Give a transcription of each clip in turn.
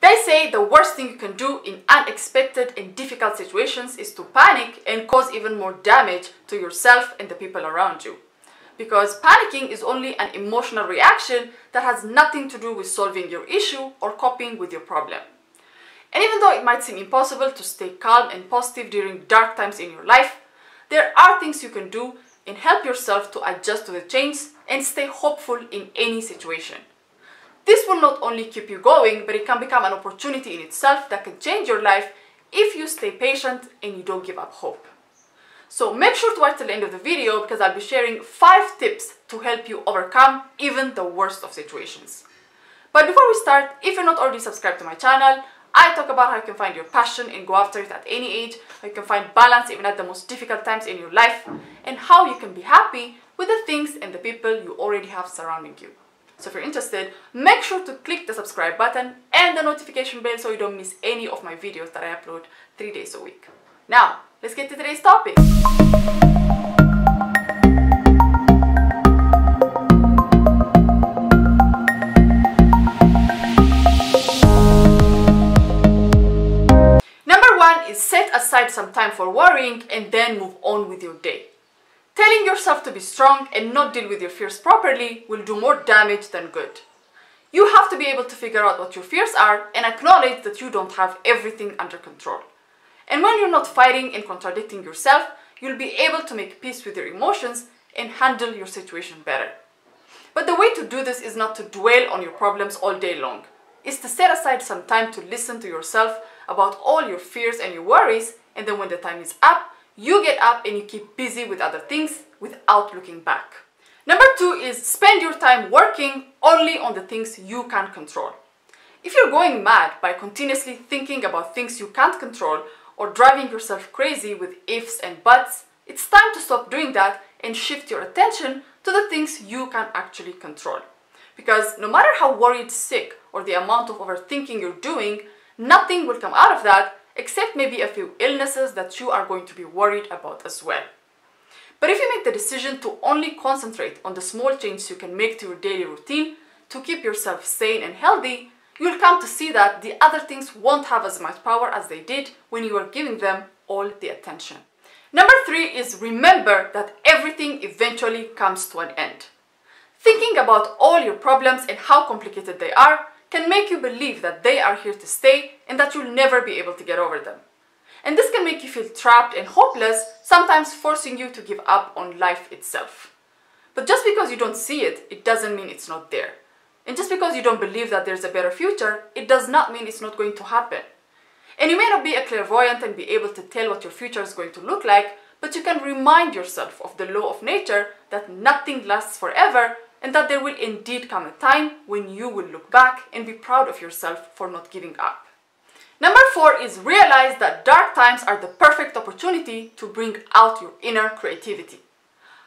They say the worst thing you can do in unexpected and difficult situations is to panic and cause even more damage to yourself and the people around you. Because panicking is only an emotional reaction that has nothing to do with solving your issue or coping with your problem. And even though it might seem impossible to stay calm and positive during dark times in your life, there are things you can do and help yourself to adjust to the change and stay hopeful in any situation. This will not only keep you going, but it can become an opportunity in itself that can change your life if you stay patient and you don't give up hope. So make sure to watch till the end of the video because I'll be sharing 5 tips to help you overcome even the worst of situations. But before we start, if you're not already subscribed to my channel, I talk about how you can find your passion and go after it at any age, how you can find balance even at the most difficult times in your life, and how you can be happy with the things and the people you already have surrounding you. So if you're interested, make sure to click the subscribe button and the notification bell so you don't miss any of my videos that I upload 3 days a week. Now, let's get to today's topic. Number 1 is set aside some time for worrying and then move on with your day. Telling yourself to be strong and not deal with your fears properly will do more damage than good. You have to be able to figure out what your fears are and acknowledge that you don't have everything under control. And when you're not fighting and contradicting yourself, you'll be able to make peace with your emotions and handle your situation better. But the way to do this is not to dwell on your problems all day long. It's to set aside some time to listen to yourself about all your fears and your worries, and then when the time is up, you get up and you keep busy with other things without looking back. Number 2 is spend your time working only on the things you can control. If you're going mad by continuously thinking about things you can't control or driving yourself crazy with ifs and buts, it's time to stop doing that and shift your attention to the things you can actually control. Because no matter how worried, sick, or the amount of overthinking you're doing, nothing will come out of that except maybe a few illnesses that you are going to be worried about as well. But if you make the decision to only concentrate on the small changes you can make to your daily routine to keep yourself sane and healthy, you'll come to see that the other things won't have as much power as they did when you were giving them all the attention. Number 3 is remember that everything eventually comes to an end. Thinking about all your problems and how complicated they are can make you believe that they are here to stay and that you'll never be able to get over them. And this can make you feel trapped and hopeless, sometimes forcing you to give up on life itself. But just because you don't see it, it doesn't mean it's not there. And just because you don't believe that there's a better future, it does not mean it's not going to happen. And you may not be a clairvoyant and be able to tell what your future is going to look like, but you can remind yourself of the law of nature that nothing lasts forever and that there will indeed come a time when you will look back and be proud of yourself for not giving up. Number 4 is realize that dark times are the perfect opportunity to bring out your inner creativity.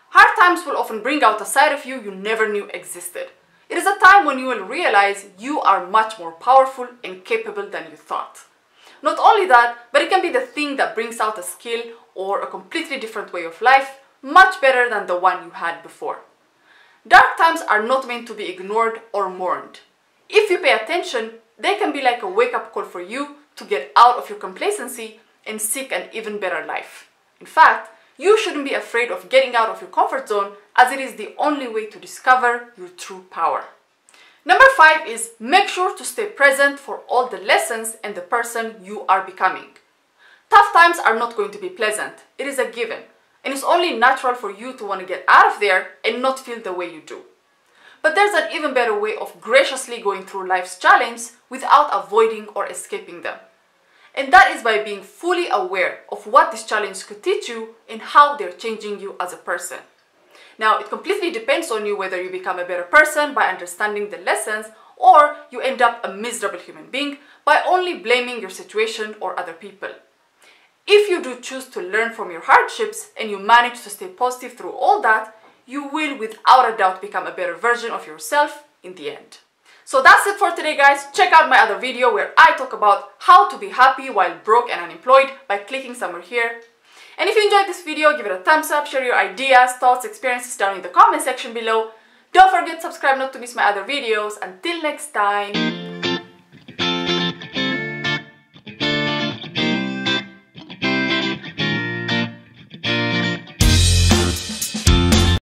Hard times will often bring out a side of you never knew existed. It is a time when you will realize you are much more powerful and capable than you thought. Not only that, but it can be the thing that brings out a skill or a completely different way of life, much better than the one you had before. Dark times are not meant to be ignored or mourned. If you pay attention, they can be like a wake-up call for you to get out of your complacency and seek an even better life. In fact, you shouldn't be afraid of getting out of your comfort zone, as it is the only way to discover your true power. Number 5 is make sure to stay present for all the lessons and the person you are becoming. Tough times are not going to be pleasant. It is a given. And it's only natural for you to want to get out of there and not feel the way you do. But there's an even better way of graciously going through life's challenges without avoiding or escaping them. And that is by being fully aware of what this challenge could teach you and how they're changing you as a person. Now, it completely depends on you whether you become a better person by understanding the lessons or you end up a miserable human being by only blaming your situation or other people. If you do choose to learn from your hardships and you manage to stay positive through all that, you will without a doubt become a better version of yourself in the end. So that's it for today, guys. Check out my other video where I talk about how to be happy while broke and unemployed by clicking somewhere here. And if you enjoyed this video, give it a thumbs up, share your ideas, thoughts, experiences down in the comment section below. Don't forget to subscribe not to miss my other videos. Until next time.